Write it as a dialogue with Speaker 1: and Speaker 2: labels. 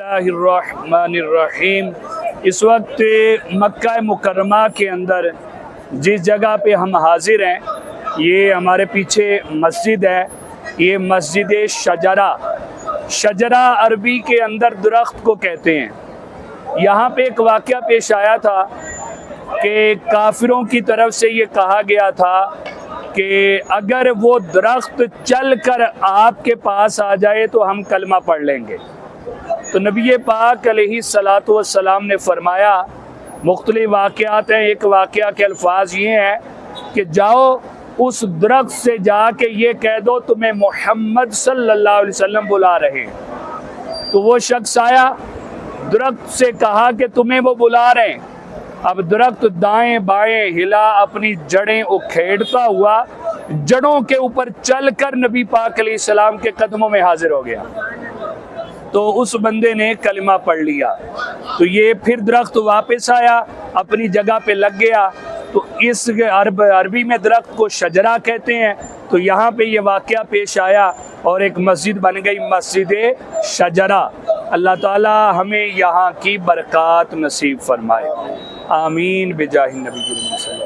Speaker 1: बिस्मिल्लाहिर्रहमानिर्रहीम। इस वक्त मक्का मुकर्रमा के अंदर जिस जगह पे हम हाजिर हैं, ये हमारे पीछे मस्जिद है। ये मस्जिद शजरा, शजरा अरबी के अंदर दरख्त को कहते हैं। यहाँ पे एक वाक़या पेश आया था कि काफिरों की तरफ से ये कहा गया था कि अगर वो दरख्त चल कर आपके पास आ जाए तो हम कलमा पढ़ लेंगे। तो नबी पाक अलैहिस्सलातु वस्सलाम ने फरमाया, मुख्तलिफ वाक़यात हैं, एक वाक़या के अल्फाज ये हैं कि जाओ उस दरख्त से जाके ये कह दो तुम्हें मोहम्मद सल्लल्लाहु अलैहि वसल्लम बुला रहे हैं। तो वो शख्स आया, दरख्त से कहा कि तुम्हें वो बुला रहे हैं। अब दरख्त दाएं बाएं हिला, अपनी जड़ें उखेड़ता हुआ जड़ों के ऊपर चलकर नबी पाक अलैहिस्सलाम के कदमों में हाजिर हो गया। तो उस बंदे ने कलमा पढ़ लिया। तो ये फिर दरख्त वापस आया, अपनी जगह पे लग गया। तो इस अरबी में दरख्त को शजरा कहते हैं। तो यहाँ पे ये वाक़या पेश आया और एक मस्जिद बन गई, मस्जिद शजरा। अल्लाह ताला हमें यहाँ की बरक़ात नसीब फरमाए, आमीन बिजाहि नबी।